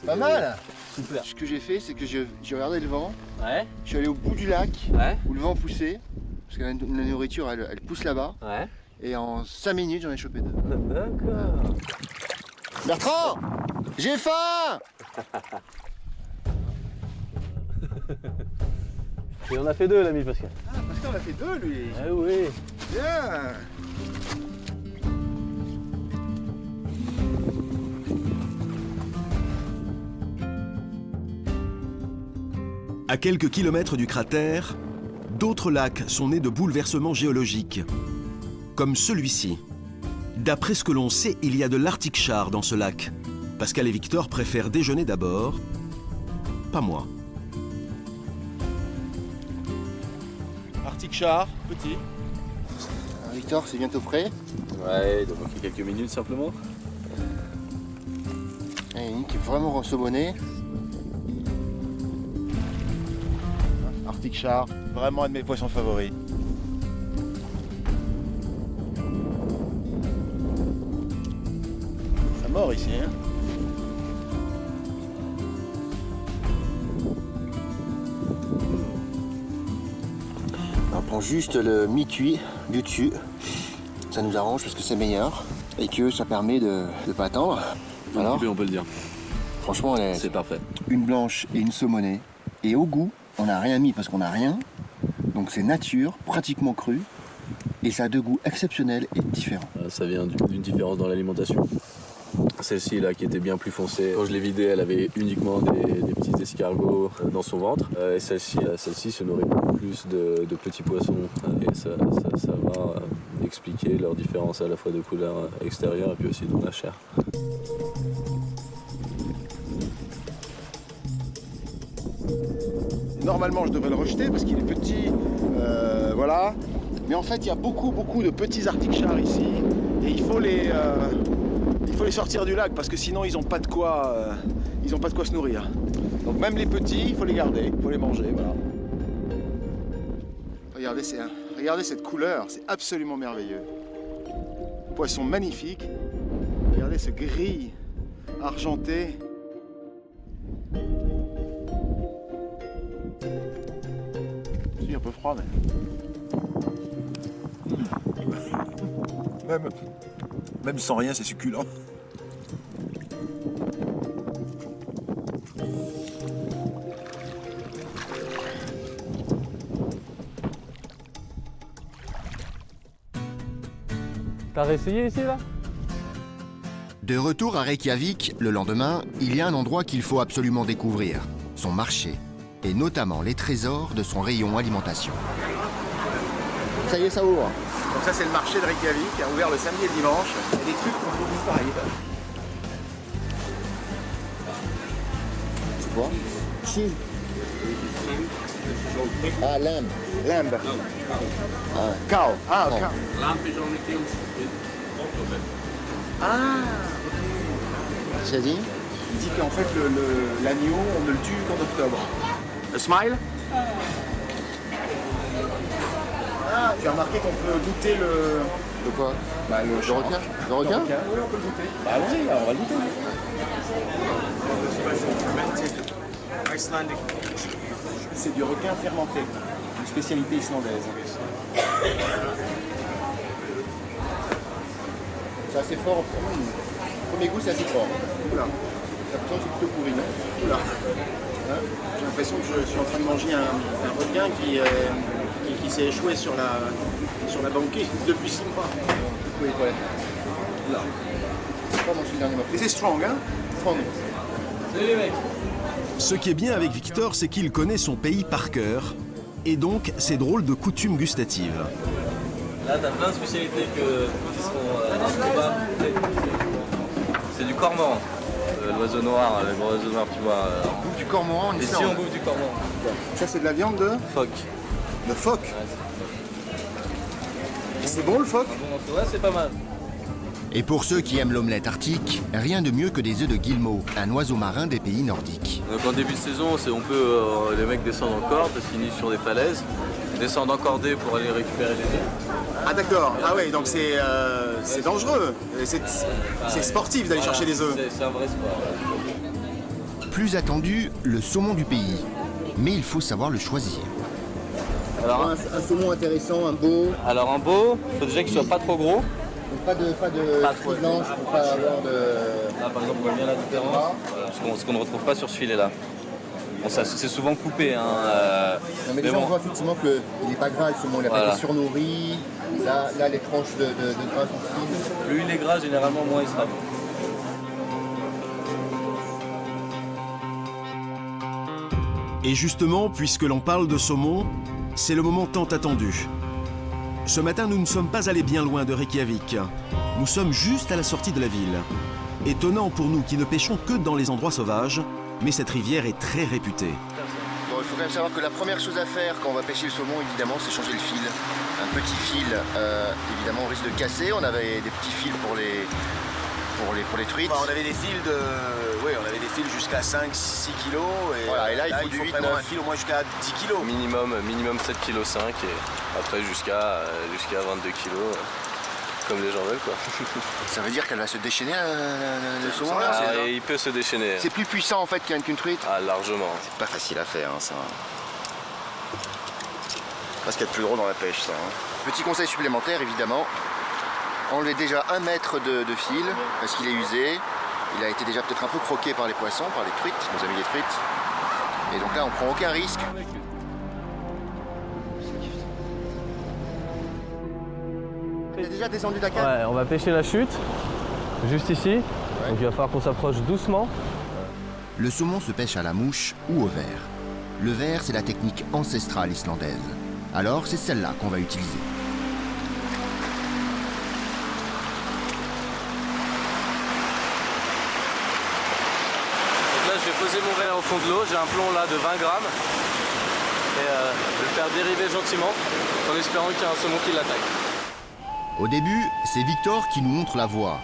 Speaker 1: pas mal.
Speaker 9: Super.
Speaker 1: Ce que j'ai fait, c'est que j'ai regardé le vent.
Speaker 9: Ouais.
Speaker 1: Je suis allé au bout du lac,
Speaker 9: Ouais.
Speaker 1: où le vent poussait. Parce que la nourriture, elle pousse là-bas.
Speaker 9: Ouais.
Speaker 1: Et en 5 minutes, j'en ai chopé 2.
Speaker 9: D'accord.
Speaker 1: Bertrand, j'ai faim.
Speaker 9: Et on a fait 2, l'ami Pascal.
Speaker 1: Ah, Pascal en a fait 2, lui.
Speaker 9: Ah oui.
Speaker 1: Bien.
Speaker 2: À quelques kilomètres du cratère, d'autres lacs sont nés de bouleversements géologiques, comme celui-ci. D'après ce que l'on sait, il y a de l'Arctic char dans ce lac. Pascal et Victor préfèrent déjeuner d'abord, pas moi.
Speaker 3: Arctic char, petit.
Speaker 1: Victor, c'est bientôt prêt.
Speaker 6: Ouais, il doit manquer quelques minutes simplement.
Speaker 1: Il y en a une qui est vraiment ressaumonnée.
Speaker 3: Arctic char, vraiment un de mes poissons favoris. Ça mord ici, hein.
Speaker 1: On prend juste le mi-cuit du dessus. Ça nous arrange parce que c'est meilleur et que ça permet de ne pas attendre. Alors,
Speaker 6: On peut le dire.
Speaker 1: franchement, elle est
Speaker 6: C'est parfait.
Speaker 1: une blanche et une saumonée. Et au goût, on n'a rien mis parce qu'on n'a rien. Donc c'est nature, pratiquement cru. Et ça a deux goûts exceptionnels et différents.
Speaker 6: Ça vient d'une différence dans l'alimentation. Celle-ci là qui était bien plus foncée, quand je l'ai vidée, elle avait uniquement des petits escargots dans son ventre. Et celle-ci se nourrit beaucoup plus de petits poissons. Et ça va expliquer leur différence à la fois de couleur extérieure et puis aussi dans la chair.
Speaker 3: Normalement, je devrais le rejeter parce qu'il est petit, voilà. Mais en fait, il y a beaucoup de petits Arctic chars ici et il faut les sortir du lac parce que sinon, ils n'ont pas de quoi se nourrir. Donc même les petits, il faut les garder, il faut les manger, voilà. Regardez cette couleur, c'est absolument merveilleux. Poisson magnifique. Regardez ce gris argenté. C'est un peu froid, mais... Même sans rien, c'est succulent.
Speaker 9: T'as réessayé ici là?
Speaker 8: De retour à Reykjavik, le lendemain, il y a un endroit qu'il faut absolument découvrir, son marché, et notamment les trésors de son rayon alimentation.
Speaker 1: Ça y est, ça ouvre.
Speaker 3: Donc ça c'est le marché de Reykjavik, ouvert le samedi et le dimanche. Il y a des trucs qu'on trouve nulle part ailleurs.
Speaker 1: C'est quoi? Cheese. Ah, lamb.
Speaker 3: Lamb.
Speaker 1: Ah.
Speaker 3: Cow. Ah,
Speaker 1: Oh.
Speaker 3: cow. Ah.
Speaker 1: C'est dit?
Speaker 3: Il dit qu'en fait l'agneau on ne le tue qu'en octobre. A smile. Ah, tu as remarqué qu'on peut goûter le...
Speaker 1: De quoi?
Speaker 3: le
Speaker 1: requin. Le requin?
Speaker 3: Oui, on peut le goûter. Bah allons-y, on va le goûter. C'est du requin fermenté, une spécialité islandaise.
Speaker 1: C'est assez fort. Premier goût, c'est assez fort.
Speaker 3: Oula.
Speaker 1: J'ai l'impression que c'est plutôt pourri, non?
Speaker 3: Oula. J'ai l'impression que je suis en train de manger un requin qui s'est échoué sur la banquise depuis 6 mois.
Speaker 1: Oui, les toilettes.
Speaker 3: Oula.
Speaker 1: C'est pas manger le dernier morceau.
Speaker 3: Mais c'est strong, hein?
Speaker 1: Strong.
Speaker 9: Salut les mecs.
Speaker 2: Ce qui est bien avec Victor, c'est qu'il connaît son pays par cœur, et donc ses drôles de coutumes gustatives.
Speaker 9: Là, t'as plein de spécialités qui seront improbables. C'est du cormoran. L'oiseau noir, le gros oiseau noir, tu vois.
Speaker 1: On bouffe du cormoran en
Speaker 9: Ici,
Speaker 1: Islande.
Speaker 9: on bouffe du cormoran.
Speaker 3: Ça c'est de la viande de
Speaker 9: Phoque.
Speaker 3: phoque. Et c'est bon le phoque?
Speaker 9: Bon, ouais, c'est pas mal.
Speaker 8: Et pour ceux qui aiment l'omelette arctique, rien de mieux que des œufs de guillemot, un oiseau marin des pays nordiques.
Speaker 9: Donc en début de saison, les mecs descendent en corde, parce qu'ils nichent sur des falaises, descendent en cordée pour aller récupérer les œufs.
Speaker 3: Ah d'accord, ah ouais, donc c'est dangereux, c'est sportif d'aller chercher des œufs.
Speaker 9: C'est un vrai sport.
Speaker 8: Plus attendu, le saumon du pays. Mais il faut savoir le choisir.
Speaker 9: Alors
Speaker 1: Un saumon intéressant, un beau.
Speaker 9: un beau, il faut déjà qu'il soit pas trop gros.
Speaker 1: Donc pas de
Speaker 9: trop.
Speaker 1: blanche pour pas avoir de...
Speaker 9: Là par exemple on voit bien la différence, voilà, ce qu'on ne retrouve pas sur ce filet là. Bon, ça c'est souvent coupé. Hein,
Speaker 1: Non, mais déjà on voit effectivement qu'il n'est pas gras le saumon, il n'a pas été surnourri. Là les tranches de gras sont fines.
Speaker 9: Plus il est gras, généralement moins il sera bon.
Speaker 2: Et justement, puisque l'on parle de saumon, c'est le moment tant attendu. Ce matin, nous ne sommes pas allés bien loin de Reykjavik. Nous sommes juste à la sortie de la ville. Étonnant pour nous qui ne pêchons que dans les endroits sauvages, mais cette rivière est très réputée.
Speaker 1: Bon, il faut quand même savoir que la première chose à faire quand on va pêcher le saumon, évidemment, c'est changer le fil. Un petit fil, évidemment, on risque de casser. On avait des petits fils pour les truites.
Speaker 3: Enfin, on avait des fils jusqu'à 5-6 kilos et,
Speaker 1: voilà, et là il faut du 8,
Speaker 3: vraiment
Speaker 1: 9.
Speaker 3: un fil au moins jusqu'à 10 kilos.
Speaker 9: Minimum 7,5 kg et après jusqu'à 22 kg, comme les gens veulent quoi.
Speaker 1: Ça veut dire qu'elle va se déchaîner le saumon là?
Speaker 9: Il peut se déchaîner.
Speaker 1: C'est plus puissant en fait qu'une truite?
Speaker 9: Ah largement.
Speaker 3: C'est pas facile à faire, hein, ça. C'est pas ce qu'il y a de plus drôle dans la pêche, ça. Hein.
Speaker 1: Petit conseil supplémentaire, évidemment. Enlevez déjà 1 mètre de fil parce qu'il est usé. Il a été déjà peut-être un peu croqué par les poissons, par les truites, nos amis les truites. Et donc là, on prend aucun risque. Tu es déjà descendu ta canne?
Speaker 9: Ouais, on va pêcher la chute, juste ici. Donc il va falloir qu'on s'approche doucement.
Speaker 8: Le saumon se pêche à la mouche ou au verre. Le verre, c'est la technique ancestrale islandaise. Alors, c'est celle-là qu'on va utiliser.
Speaker 9: Donc là, je vais poser mon verre au fond de l'eau. J'ai un plomb là de 20 grammes. Et je vais le faire dériver gentiment en espérant qu'il y ait un saumon qui l'attaque.
Speaker 8: Au début, c'est Victor qui nous montre la voie.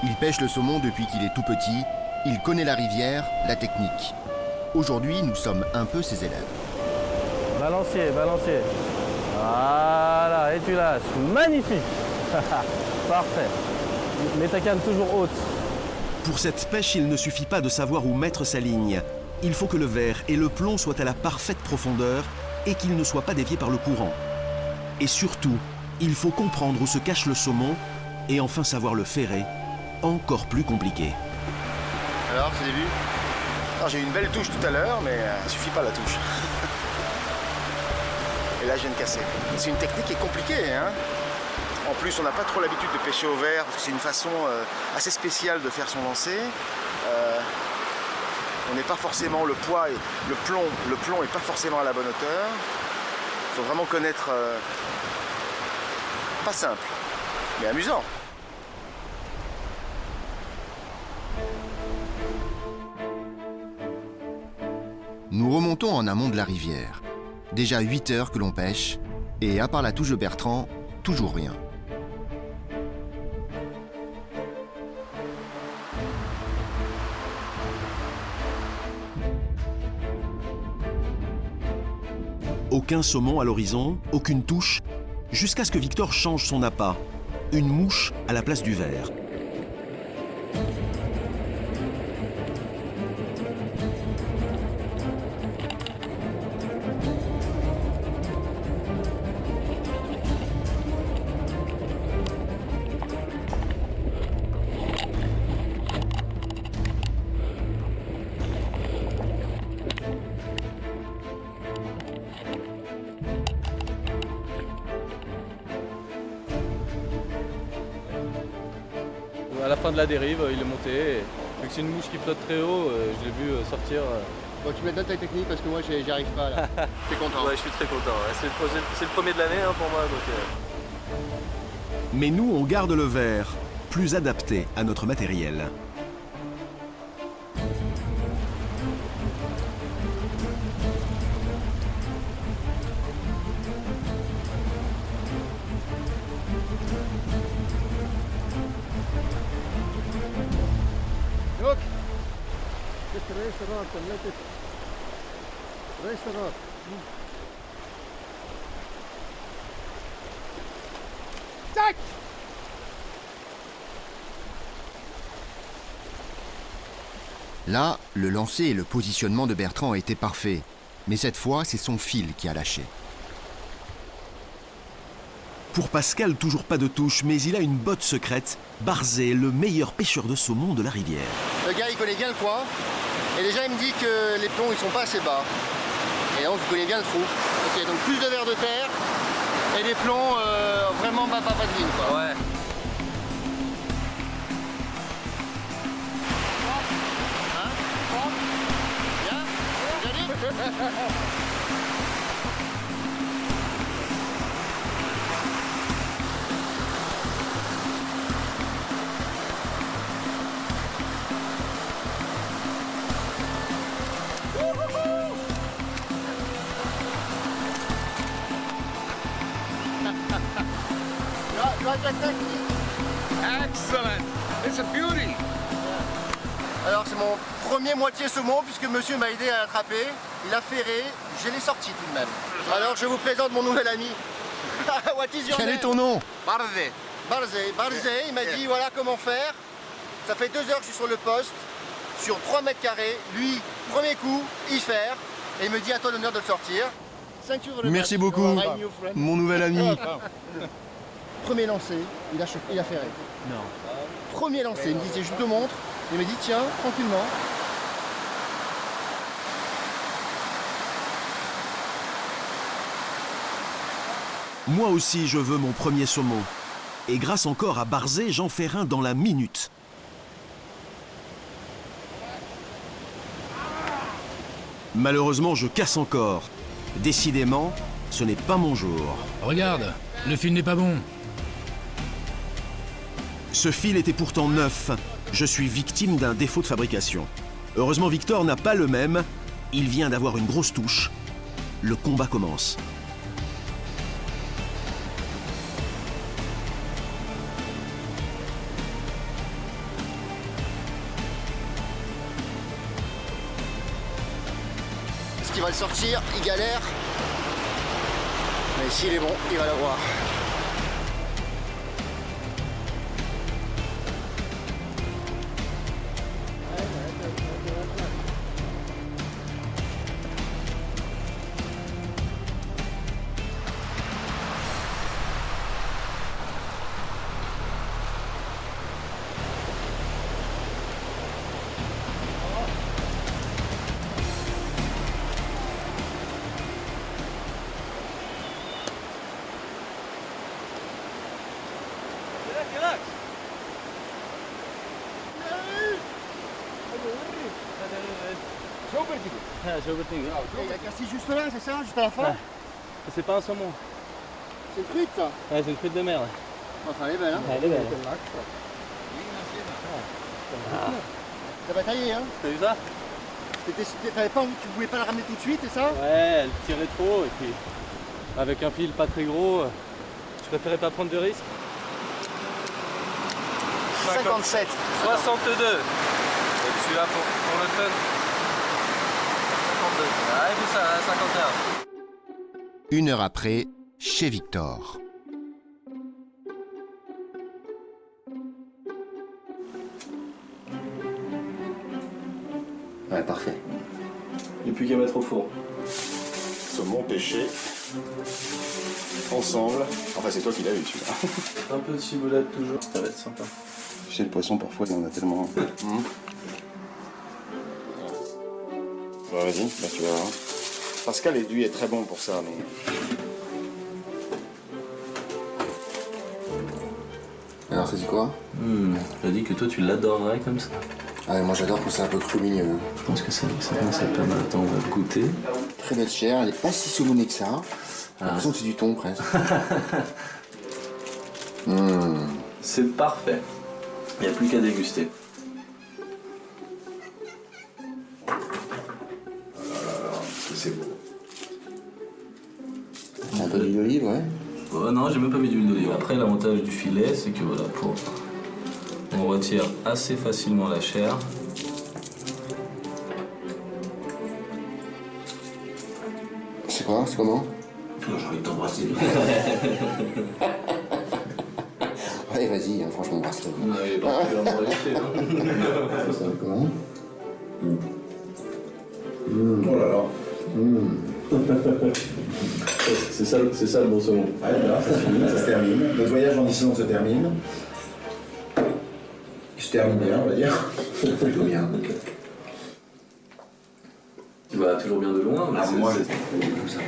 Speaker 8: Il pêche le saumon depuis qu'il est tout petit. Il connaît la rivière, la technique. Aujourd'hui, nous sommes un peu ses élèves.
Speaker 9: Balancier. Voilà, et tu lâches. Magnifique. Parfait. Mets ta canne toujours haute.
Speaker 2: Pour cette pêche, il ne suffit pas de savoir où mettre sa ligne. Il faut que le verre et le plomb soient à la parfaite profondeur et qu'ils ne soient pas déviés par le courant. Et surtout, il faut comprendre où se cache le saumon et enfin savoir le ferrer, encore plus compliqué.
Speaker 1: Alors, c'est début?
Speaker 3: J'ai eu une belle touche tout à l'heure, mais ça suffit pas la touche. Et là, je viens de casser. C'est une technique qui est compliquée, hein. En plus, on n'a pas trop l'habitude de pêcher au vert, parce que c'est une façon assez spéciale de faire son lancer. On n'est pas forcément le poids, et le plomb n'est pas forcément à la bonne hauteur. Il faut vraiment connaître... pas simple, mais amusant.
Speaker 8: Nous remontons en amont de la rivière. Déjà 8 heures que l'on pêche, et à part la touche de Bertrand, toujours rien.
Speaker 2: Aucun saumon à l'horizon, aucune touche, jusqu'à ce que Victor change son appât. Une mouche à la place du verre.
Speaker 9: À la fin de la dérive, il est monté. Et vu que c'est une mouche qui flotte très haut, je l'ai vu sortir.
Speaker 1: Bon, tu me donnes ta technique parce que moi j'y arrive pas là. T'es content?
Speaker 9: Ouais, je suis très content. Ouais. C'est le premier de l'année pour moi. Donc,
Speaker 2: Mais nous, on garde le verre, plus adapté à notre matériel.
Speaker 8: Là, le lancer et le positionnement de Bertrand étaient parfaits. Mais cette fois, c'est son fil qui a lâché.
Speaker 2: Pour Pascal, toujours pas de touche, mais il a une botte secrète. Barzé, le meilleur pêcheur de saumon de la rivière.
Speaker 1: Le gars il connaît bien le coin. Et déjà il me dit que les plombs ils sont pas assez bas. Et donc il connaît bien le trou. Ok, donc plus de vers de terre et des plombs vraiment pas de ligne quoi.
Speaker 9: ouais.
Speaker 1: Excellent! It's a beauty! Alors c'est mon premier moitié saumon puisque monsieur m'a aidé à l'attraper. Il a ferré, je l'ai sorti tout de même. Alors je vous présente mon nouvel ami. What is your
Speaker 8: Quel
Speaker 1: name?
Speaker 8: est ton nom?
Speaker 1: Barzé. Barzé, il m'a dit voilà comment faire. Ça fait 2 heures que je suis sur le poste, sur 3 mètres carrés. Lui, premier coup, il fait. Et il me dit à toi l'honneur de le sortir.
Speaker 8: Merci beaucoup, mon nouvel ami.
Speaker 1: Premier lancé, il a ferré. Non. Premier lancé, il me disait je te montre. Il me dit tiens, tranquillement.
Speaker 2: Moi aussi, je veux mon premier saumon. Et grâce encore à Barzé, j'en fais un dans la minute. Malheureusement, je casse encore. Décidément, ce n'est pas mon jour.
Speaker 5: Regarde, le fil n'est pas bon.
Speaker 2: Ce fil était pourtant neuf. Je suis victime d'un défaut de fabrication. Heureusement, Victor n'a pas le même. Il vient d'avoir une grosse touche. Le combat commence.
Speaker 1: Est-ce qu'il va le sortir? Il galère. Mais s'il est bon, il va l'avoir. Il a cassé juste là, c'est ça? Juste à la fin?
Speaker 9: C'est pas un saumon.
Speaker 1: C'est une truite ça?
Speaker 9: Ouais, c'est une truite de mer.
Speaker 1: Enfin, elle est belle, hein?
Speaker 9: Elle est belle.
Speaker 1: T'as bataillé, hein?
Speaker 9: T'as vu ça?
Speaker 1: T'avais pas envie, tu pouvais pas la ramener tout de suite, c'est ça?
Speaker 9: Ouais, elle tirait trop et puis avec un fil pas très gros, je préférais pas prendre de risques.
Speaker 3: 57.
Speaker 9: 62. Et je suis là pour le fun. 52. Ah, et puis ça, 51.
Speaker 8: Une heure après, chez Victor.
Speaker 1: Ouais, parfait.
Speaker 6: Il n'y a plus qu'à mettre au four.
Speaker 3: Saumon pêché. Ensemble. Enfin, c'est toi qui l'as eu, celui-là.
Speaker 6: Un peu de ciboulette toujours, ça va être sympa.
Speaker 3: Tu sais, le poisson, parfois, il y en a tellement. Bah, vas-y, bah, tu vas voir. Pascal Eduy est très bon pour ça, mais...
Speaker 1: Alors, ça dit quoi?
Speaker 6: J'ai dit que toi, tu l'adorerais comme ça.
Speaker 1: Ah, moi j'adore quand c'est un peu cru mignoneux.
Speaker 6: Je pense que ça commence à être pas mal. Attends, on va goûter.
Speaker 1: Très belle chair, elle est pas si saumonée que ça. J'ai l'impression que c'est du thon presque.
Speaker 6: C'est parfait. Il n'y a plus qu'à déguster.
Speaker 3: C'est beau.
Speaker 1: Un peu d'huile d'olive, ouais.
Speaker 6: Oh, non, j'ai même pas mis d'huile d'olive. Après, l'avantage du filet, c'est que voilà, on retire assez facilement la chair.
Speaker 1: C'est quoi? C'est comment?
Speaker 3: J'ai envie de t'embrasser.
Speaker 1: Ouais, vas-y, hein, franchement, embrasse-le.
Speaker 6: Il est particulièrement réussi, hein.
Speaker 1: Ça va comment?
Speaker 3: Oh là là.
Speaker 6: C'est ça le bon saumon.
Speaker 3: Ouais, voilà, ça se finit, ça se termine. Notre voyage en Islande se termine. Il se termine bien, on va dire. Plutôt bien.
Speaker 6: Tu vas toujours bien de loin, mais
Speaker 3: Ah, moi,
Speaker 6: c'est
Speaker 3: comme ça.